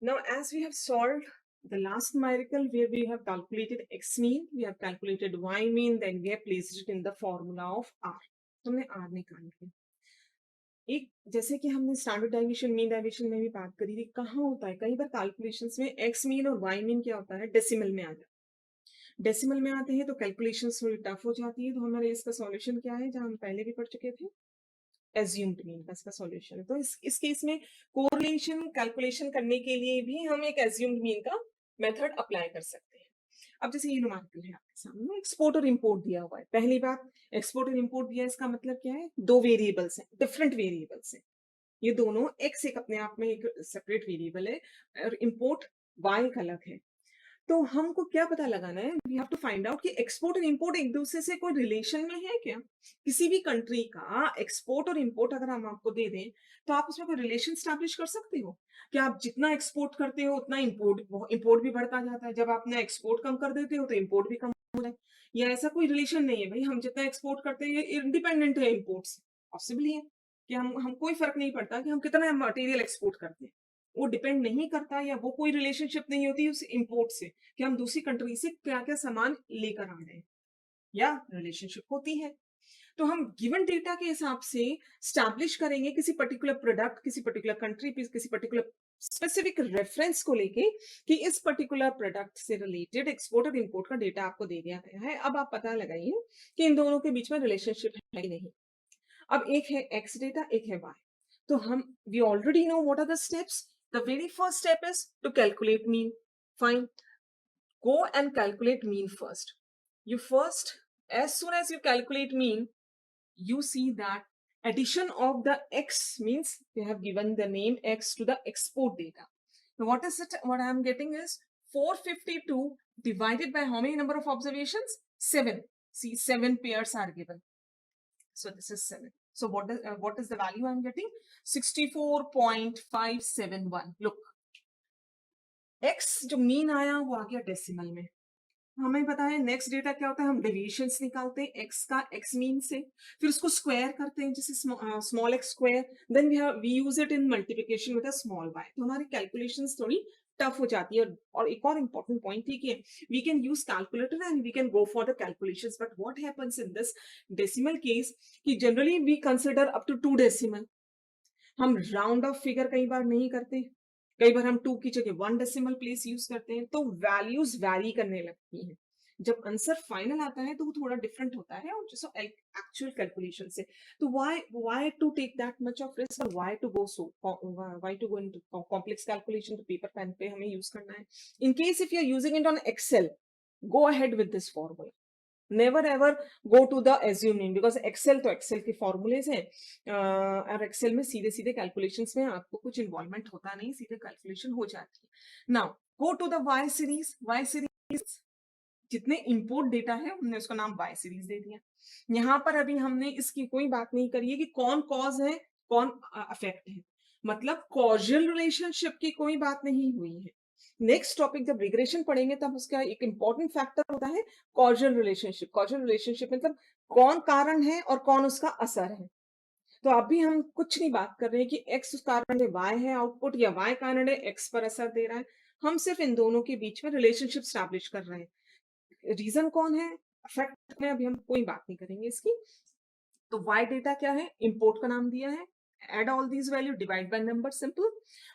Now, as we have solved the last numerical where we have calculated x mean, we have calculated y mean, then we have placed it in the formula of r. हमने r निकाल लिया. एक जैसे कि हमने standard deviation mean deviation में भी बात करी थी, कहाँ होता है कई बार कैलकुलेशंस में एक्स मीन और वाई मीन क्या होता है, डेसिमल में आ जाता है. डेसिमल में आते हैं तो कैलकुलेशंस थोड़ी टफ हो जाती है. तो हमारे इसका सॉल्यूशन क्या है, जहाँ हम पहले भी पढ़ चुके थे, एज्यूम्ड मीन का इसका सॉल्यूशन है. तो इस केस में कोरिलेशन कैलकुलेशन करने के लिए भी हम एक एज्यूम्ड मीन का मेथड अप्लाई कर सकते हैं. अब जैसे ये नुमार्कल है आपके सामने, एक्सपोर्ट और इंपोर्ट दिया हुआ है. पहली बात, एक्सपोर्ट और इंपोर्ट दिया है, इसका मतलब क्या है, दो वेरिएबल्स हैं, डिफरेंट वेरिएबल्स हैं. ये दोनों, एक्स एक अपने आप में एक सेपरेट वेरिएबल है और इंपोर्ट वाई का अलग है. तो हमको क्या पता लगाना है, we have to find out कि एक्सपोर्ट और इंपोर्ट एक दूसरे से कोई रिलेशन में है क्या. किसी भी कंट्री का एक्सपोर्ट और इंपोर्ट अगर हम आपको दे दें तो आप उसमें कोई रिलेशन स्टैब्लिश कर सकते हो कि आप जितना एक्सपोर्ट करते हो उतना इंपोर्ट भी बढ़ता जाता है, जब आप अपना एक्सपोर्ट कम कर देते हो तो इंपोर्ट भी कम हो जाए. या ऐसा कोई रिलेशन नहीं है भाई, हम जितना एक्सपोर्ट करते हैं इंडिपेंडेंट है इंपोर्ट से. पॉसिबल है कि हम कोई फर्क नहीं पड़ता कि हम कितना मटेरियल एक्सपोर्ट करते हैं, वो डिपेंड नहीं करता, या वो कोई रिलेशनशिप नहीं होती उस इंपोर्ट से कि हम दूसरी कंट्री से क्या क्या सामान लेकर आ रहे हैं, या रिलेशनशिप होती है. तो हम गिवन डेटा के हिसाब से स्टैब्लिश करेंगे किसी पर्टिकुलर प्रोडक्ट, किसी पर्टिकुलर कंट्री पे, किसी पर्टिकुलर स्पेसिफिक रेफरेंस को लेके कि इस पर्टिकुलर प्रोडक्ट से रिलेटेड एक्सपोर्ट और इंपोर्ट का डेटा आपको दे दिया गया है. अब आप पता लगाइए कि इन दोनों के बीच में रिलेशनशिप है कि नहीं. अब एक है एक्स डेटा, एक है वाई. तो हम we already know what are the steps. The very first step is to calculate mean. Fine, go and calculate mean first. You first, as soon as you calculate mean, you see that addition of the x means they have given the name x to the export data. Now what is it, what I am getting is 452 divided by how many number of observations, 7. See, 7 pairs are given, so this is 7. So what is the value I am getting, 64.571. look, x जो mean आया वो आ गया decimal में. हमें पता है next data क्या होता है, हम डेविएशंस निकालते हैं एक्स का एक्स मीन से, फिर उसको स्क्वायर करते हैं, जैसे small x square, then we use it in multiplication with a small y. तो हमारी कैलकुलेशंस थोड़ी टफ हो जाती है. और एक और इंपॉर्टेंट पॉइंट थी कि we can use calculator and we can go for the calculations, but what happens in this decimal case कि generally we consider up to 2 decimal. हम राउंड ऑफ फिगर कई बार नहीं करते, कई बार हम 2 की जगह 1 डेसिमल प्लेस यूज करते हैं, तो वैल्यूज वैरी करने लगती हैं. जब आंसर फाइनल आता है तो वो थोड़ा डिफरेंट होता है और जैसे एक्चुअल कैलकुलेशन से. तो why to take that much of risk, और why to go into complex calculation. तो पेपर पेन पे हमें यूज करना है. In case if you are using it on Excel, go ahead with this formula. Never ever go to the assume mean, because Excel तो Excel के formulas हैं, और Excel में सीधे सीधे कैलकुलेशंस में आपको कुछ इन्वॉल्वमेंट होता नहीं, सीधे कैलकुलेशन हो जाती है. Now go to the y series. Y series जितने इंपोर्ट डेटा है हमने उसका नाम वाई सीरीज दे दिया. यहाँ पर अभी हमने इसकी कोई बात नहीं करी है कि कौन कॉज है कौन अफेक्ट है, मतलब कॉजल रिलेशनशिप की कोई बात नहीं हुई है. नेक्स्ट टॉपिक जब रिग्रेशन पढ़ेंगे तब उसका एक इंपॉर्टेंट फैक्टर होता है कॉजल रिलेशनशिप. कॉजल रिलेशनशिप मतलब कौन कारण है और कौन उसका असर है. तो अभी हम कुछ नहीं बात कर रहे हैं कि एक्स कारण है वाई है आउटपुट, या वाई कारण है एक्स पर असर दे रहा है. हम सिर्फ इन दोनों के बीच में रिलेशनशिप स्टैब्लिश कर रहे हैं. रीजन कौन है, अफेक्ट में अभी हम कोई बात नहीं करेंगे इसकी. तो वाई डेटा क्या है, इंपोर्ट का नाम दिया है. Add all these value, divide by number, simple.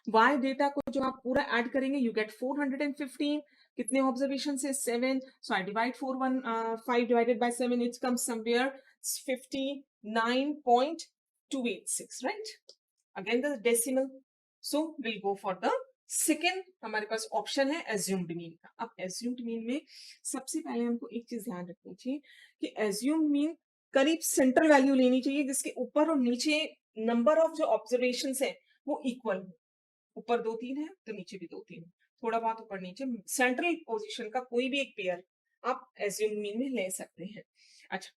Y data को जो आप पूरा ऐड करेंगे यू गेट 415. कितने ऑब्जर्वेशन से, 7. So I divide 5 divided by 7, it comes somewhere 59.286, right. Again the decimal. So will go for the second. हमारे पास option है एज्यूम्ड मीन का. अब एज्यूम्ड मीन में सबसे पहले हमको एक चीज ध्यान रखनी चाहिए कि एज्यूम्ड मीन करीब सेंट्रल वैल्यू लेनी चाहिए जिसके ऊपर और नीचे नंबर ऑफ जो ऑब्जर्वेशन है वो इक्वल हो. ऊपर 2-3 है तो नीचे भी 2-3 है, थोड़ा बहुत ऊपर नीचे, सेंट्रल पोजीशन का कोई भी एक पेयर आप एज्यूम मीन में ले सकते हैं. अच्छा,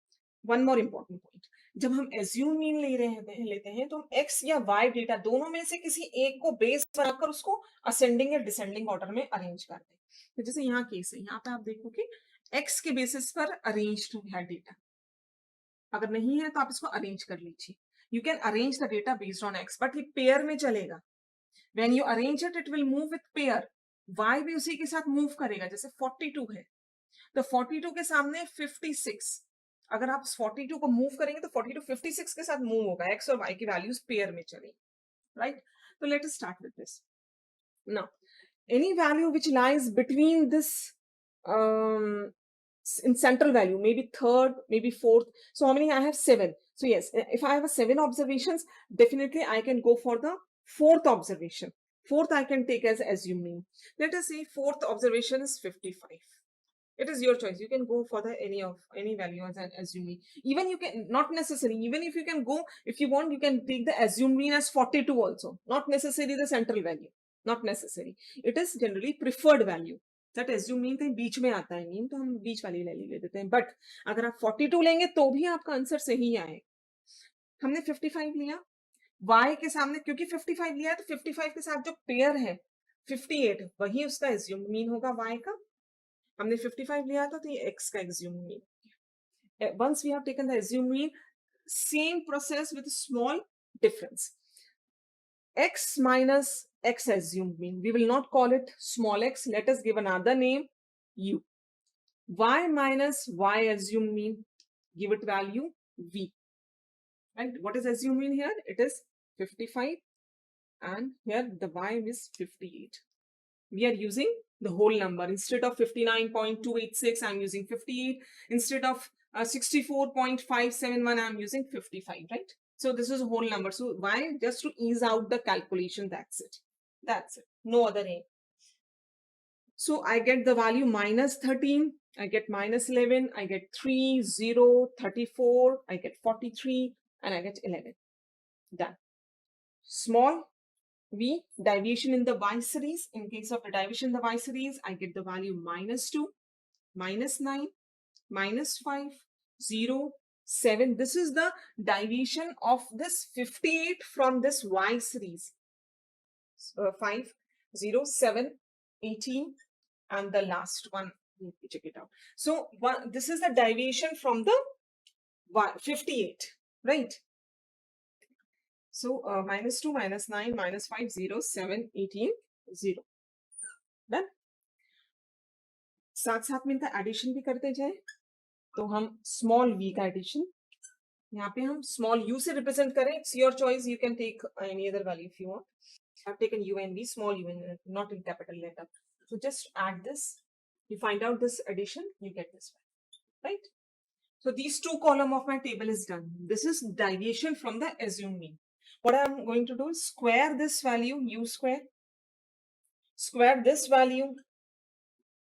वन मोर इंपॉर्टेंट पॉइंट, जब हम एज्यूम मीन लेते हैं तो हम एक्स या वाई डेटा दोनों में से किसी एक को बेस बनाकर उसको असेंडिंग या डिसेंडिंग ऑर्डर में अरेंज करते हैं. तो जैसे यहाँ केस है, यहाँ पे आप देखो कि एक्स के बेसिस पर अरेंज है डेटा. अगर नहीं है तो आप इसको अरेंज कर लीजिए. You can arrange the data based on x, but ये पेयर में चलेगा. When you arrange it, it will move with pair. Y भी उसी के साथ move करेगा, जैसे 42 है, तो 42 के सामने 56. अगर आप 42 को मूव करेंगे तो 42 56 के साथ मूव होगा, x और y की वैल्यूज पेयर में चलेगी, राइट? तो let us start with this. Now any value which lies between this in central value, maybe third, maybe fourth. So how many I have? 7. So yes, if I have a 7 observations, definitely I can go for the fourth observation. Fourth I can take as assume mean. Let us say fourth observation is 55. It is your choice. You can go for the any value as an assume mean. Even you can, not necessary, even if you can go, if you want, you can take the assume mean as 42 also. Not necessarily the central value. Not necessary. It is generally preferred value. That assume mean कहीं बीच में आता है mean, तो हम बीच वाली value ले देते हैं. बट अगर आप 42 लेंगे तो भी आपका आंसर सही आए. हमने 55 लिया, y के सामने क्योंकि 55 लिया है तो 55 के साथ जो पेयर है 58, वही उसका assume mean होगा y का. हमने 55 लिया था तो ये x का assume mean. Once we have taken the assume mean, same process with a small difference. X minus x assumed mean. We will not call it small x. Let us give another name, u. Y minus y assumed mean. Give it value v. And what is assumed mean here? It is 55. And here the y is 58. We are using the whole number. Instead of 59.286, I'm using 58. Instead of 64.571, I'm using 55, right? So this is a whole number. So why? Just to ease out the calculation. That's it. That's it. No other aim. So I get the value minus 13. I get minus 11. I get 3, 0, 34. I get 43. And I get 11. Done. Small v, deviation in the y series. In case of the deviation in the y series, I get the value minus 2, minus 9, minus 5, 0, 7. This is the deviation of this 58 from this y series. 5, 0, 7, 18, and the last one. Let me check it out. So this is the deviation from the 58, right? So minus 2, minus 9, minus 5, 0, 7, 18, 0. Done. साथ साथ में इनका addition भी करते जाए तो हम small v का एडिशन यहाँ पे हम स्मॉल u से रिप्रेजेंट करें. It's your choice, you can take any other value if you want. I have taken u and v, small u and not in capital letter. So just add this, you find out this addition, you get this one, right? So these two column of my table is done. This is deviation from the assumed mean. What I'm going to do is square this value, u square this value,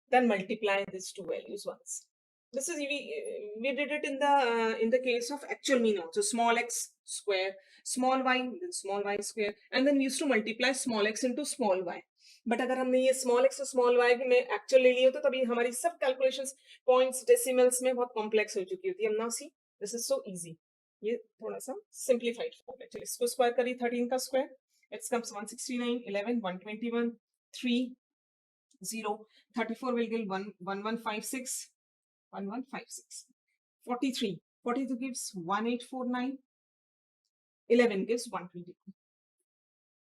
then multiply these two values once. This is we did it in the case of actual mean also. Small x square, small y, then small y square, and then we used to multiply small x into small y. But अगर हमने ये small x और small Y में actual ले लिए तो तभी हमारी सब कैलकुलेशंस पॉइंट्स डेसिमल्स में बहुत कॉम्प्लेक्स हो चुकी होती है. हम now see this is so easy. ये थोड़ा सा सिंप्लीफाइड फॉर्म है. चलिए इसको स्क्वायर करिए. 13 का square, it's comes 169, 11, 121, 3, 0, 34 will give 1156, 1156, 43, 42 gives 1849, 11 gives 122.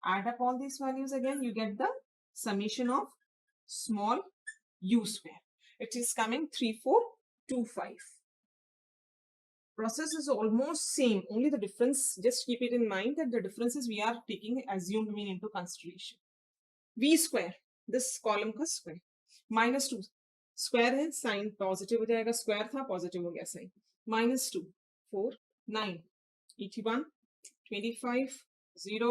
Add up all these values again, you get the summation of small u square. It is coming 3425. Process is almost same, only the difference, just keep it in mind that the difference is we are taking assumed mean into consideration. V square, this column का square, minus 2, square है, sign positive हो जाएगा, square था positive हो गया sign. Minus 2, 4, 9, 81, 25, 0,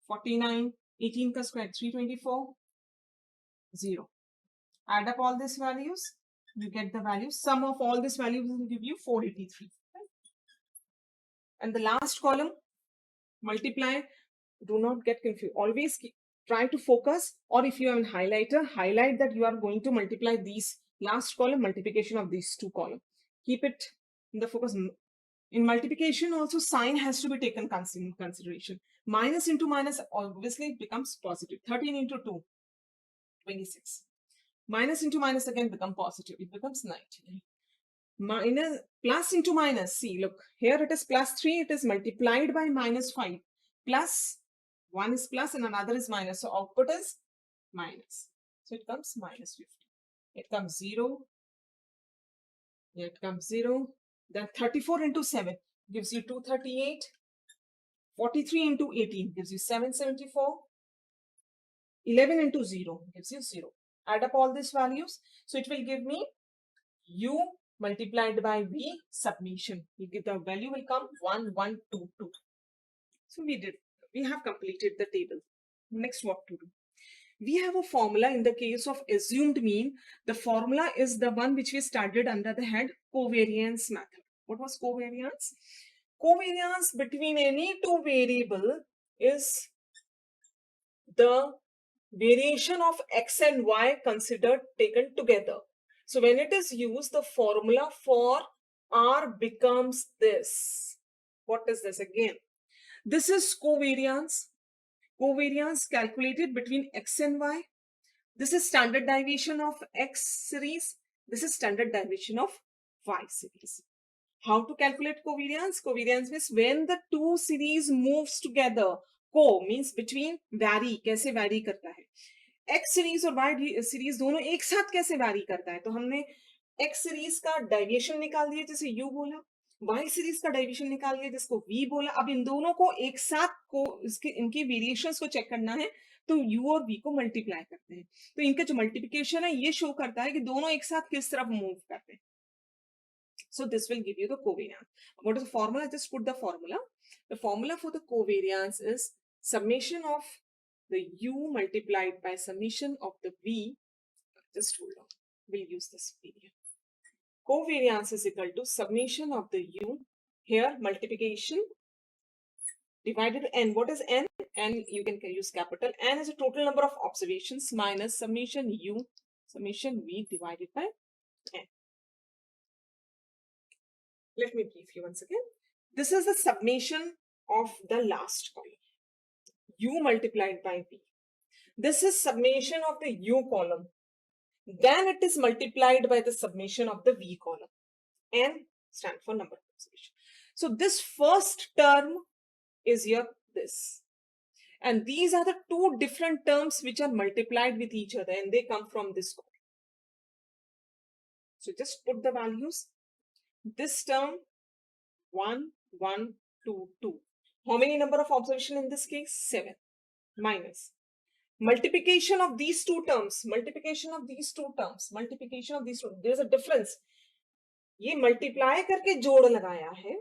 49, 18 का square 324, 0. Add up all these values, you get the value. Sum of all these values will give you 483. And the last column, multiply. Do not get confused. Always try to focus, or if you have a highlighter, highlight that you are going to multiply these last column, multiplication of these two columns. Keep it in the focus. In multiplication also, sign has to be taken in consideration. Minus into minus obviously becomes positive. 13 into 2, 26. Minus into minus again become positive. It becomes 19. Minus, plus into minus. See, look, here it is plus 3. It is multiplied by minus 5. Plus One is plus and another is minus. So output is minus. So it comes minus 50. It comes 0. Here it comes 0. Then 34 into 7 gives you 238. 43 into 18 gives you 774. 11 into 0 gives you 0. Add up all these values. So it will give me u multiplied by v summation. The value will come 1122. So we have completed the table. Next, what to do? We have a formula in the case of assumed mean. The formula is the one which we studied under the head covariance method. What was covariance? Covariance between any two variable is the variation of x and y considered taken together. So when it is used, the formula for R becomes this. What is this again? This is covariance. Covariance calculated between x and y. This is standard deviation of x series. This is standard deviation of y series. How to calculate covariance? Covariance means when the two series moves together. Co means between, vary, कैसे vary करता है. X series और Y series दोनों एक साथ कैसे vary करता है. तो हमने X series का डेविएशन निकाल दिया जैसे U बोला, Y series का डेविएशन निकाल लिया जिसको V बोला. अब इन दोनों को एक साथ को इनकी वेरिएशंस को चेक करना है तो U और V को मल्टीप्लाई करते हैं. तो इनका जो मल्टीप्लिकेशन है ये शो करता है कि दोनों एक साथ किस तरफ मूव करते हैं. So this will give you the covariance. What is the formula? Just put the formula. The formula for the covariance is summation of the U multiplied by summation of the V. Just hold on. We'll use this period. Covariance is equal to summation of the U. Here multiplication divided N. What is N? N you can use capital. N is the total number of observations minus summation U, summation V divided by N. Let me brief you once again. This is the summation of the last column. U multiplied by V. This is summation of the U column. Then it is multiplied by the summation of the V column. N stand for number of observations. So this first term is here this. And these are the two different terms which are multiplied with each other and they come from this column. So just put the values. This term 1, 1, 2, 2. How many number of observation in this case? 7. Minus. Multiplication of these two terms. Multiplication of these two terms. Multiplication of these two. There is a difference. ये multiply करके जोड़ लगाया है.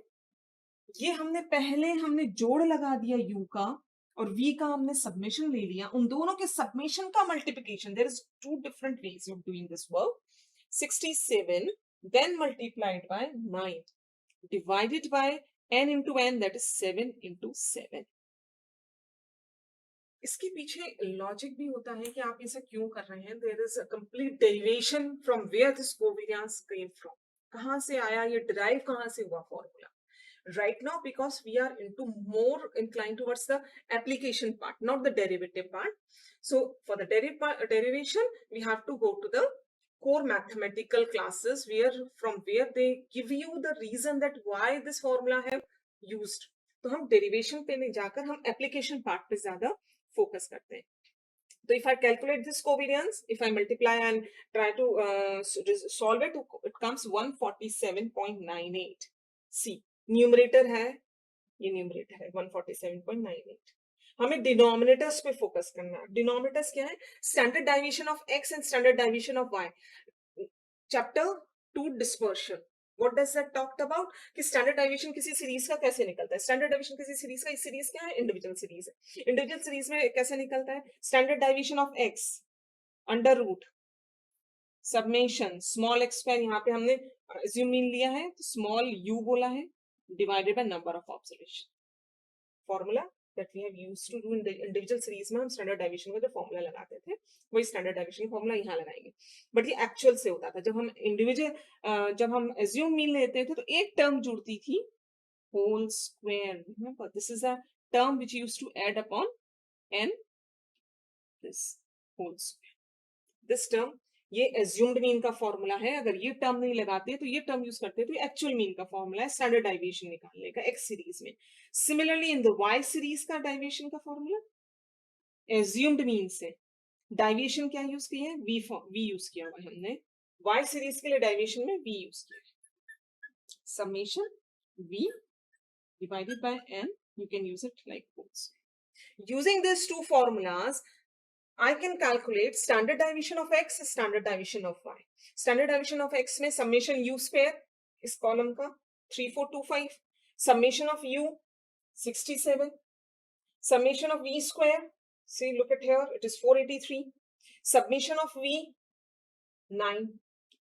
ये हमने जोड़ लगा दिया U का और V का हमने summation ले लिया. उन दोनों के summation का multiplication. There is two different ways of doing this work. 67 then multiplied by 9 divided by n into n, that is 7 into 7. इसके पीछे लॉजिक भी होता है कि आप इसे क्यों कर रहे हैं. There is a complete derivation from where this covariance came from. कहाँ से आया ये derive कहाँ से हुआ formula. Right now, because we are more inclined towards the application part, not the derivative part. So for the derivation, we have to go to the core mathematical classes from where they give you the reason that why this formula have used. तो हम derivation पे नहीं जाकर हम application part पे ज़्यादा focus करते हैं. So if I calculate this covariance, if I multiply and try to solve it, it comes 147.98. See, numerator है, ये न्यूमरेटर है 147.98. हमें डिनोमिनेटर्स पे फोकस करना है. डिनोमिनेटर्स क्या है? Standard deviation of x and standard deviation of y. Chapter 2 dispersion. What does that talked about कि स्टैंडर्ड डेविएशन किसी सीरीज का कैसे निकलता है. स्टैंडर्ड डेविएशन किसी सीरीज का, इस सीरीज क्या है? इंडिविजुअल सीरीज है. इंडिविजुअल सीरीज में कैसे निकलता है? Standard deviation of X under root summation small x square. यहाँ पे हमने assume मीन लिया है तो स्मॉल u बोला है divided by number of observation. Formula that we have used to do in the individual series में हम standard deviation का जो formula लगाते थे वही standard deviation formula यहाँ लगाएंगे. But ये actual से होता था. जब हम individual जब हम assume mean लेते थे तो एक term जुड़ती थी whole square. Remember, this is a term which used to add upon n this whole square. This term ये assumed mean का फॉर्मूला है. अगर ये टर्म नहीं लगाते तो ये टर्म यूज करते तो एक्चुअल मीन का फॉर्मूला है स्टैंडर्ड डेविएशन निकालने का एक्स सीरीज में. Similarly in the y series का डेविएशन का फॉर्मूला एज्यूम्ड मीन से डाइवेशन क्या यूज किया है, वी यूज किया हुआ है हमने, वाई सीरीज के लिए डाइवेशन में वी यूज किया है, summation we divided by n, you can use it like this. Using these two formulas, I can calculate standard deviation of x, standard deviation of y. Standard deviation of x में summation u square इस column का 3425, summation of u 67, summation of v square, see look at here, it is 483, summation of v 9.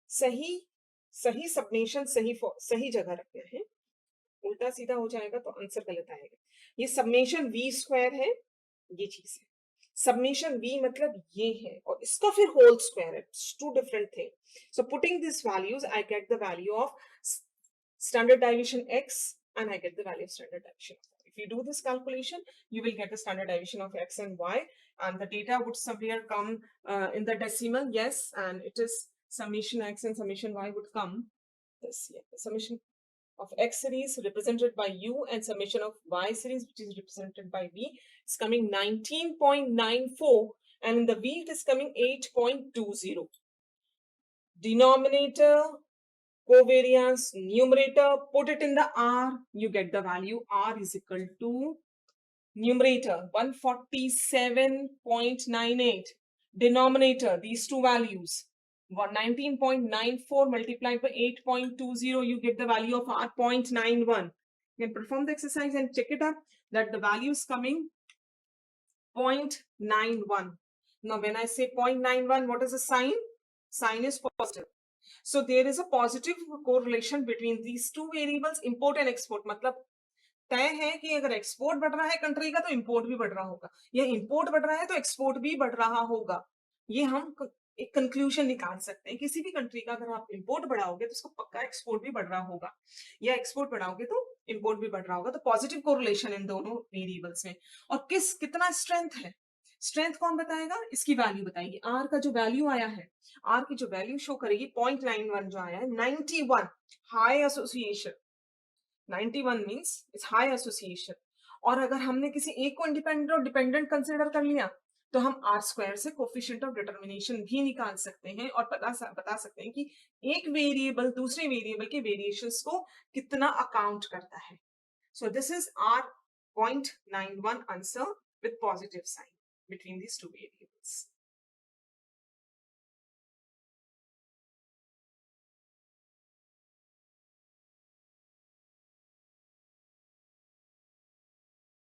सही सही submission सही जगह रखे हैं, उल्टा सीधा हो जाएगा तो आंसर गलत आएगा। ये सबमेशन वी स्क्वायर है, ये चीज है, सबमेशन वी मतलब ये है और इसका फिर होल स्क्वायर है, two different thing. So putting this values I get the value of standard deviation x and I get the value of standard deviation. If you do this calculation, you will get the standard deviation of x and y, and the data would somewhere come in the decimal, yes, and it is summation x and summation y would come this, yeah, the summation of x series represented by u and summation of y series which is represented by v is coming 19.94, and in the v it is coming 8.20. Denominator covariance, numerator, put it in the r, you get the value r is equal to numerator 147.98, denominator these two values 19.94 multiplied by 8.20, you get the value of r 0.91. You can perform the exercise and check it up that the value is coming 0.91. Now when I say 0.91, what is the sign? Sign is positive. So there is a positive correlation between these two variables, import and export. मतलब तय है कि अगर export बढ़ रहा है country का तो इंपोर्ट भी बढ़ रहा होगा, या इंपोर्ट बढ़ रहा है तो एक्सपोर्ट भी बढ़ रहा होगा। ये हम एक कंक्लूजन निकाल सकते हैं, किसी भी कंट्री का अगर आप इंपोर्ट बढ़ाओगे तो उसको पक्का एक्सपोर्ट भी बढ़ रहा होगा, या एक्सपोर्ट बढ़ाओगे तो इंपोर्ट भी बढ़ रहा होगा। तो पॉजिटिव कोरिलेशन इन दोनों वेरिएबल्स में। और कितना स्ट्रेंथ है, स्ट्रेंथ कौन बताएगा, इसकी वैल्यू बताएगी, आर का जो वैल्यू आया है, आर की जो वैल्यू शो करेगी 0.91 जो आया है, 91 high association, 91 means it's high association. और अगर हमने किसी एक को इंडिपेंडेंट और डिपेंडेंट कंसीडर कर लिया तो हम आर स्क्वायर से कोफिशिएंट ऑफ डिटर्मिनेशन भी निकाल सकते हैं और बता सकते हैं कि एक वेरिएबल दूसरे वेरिएबल के वेरिएशंस को कितना अकाउंट करता है। So this is r 0.91 answer with positive sign between these two variables.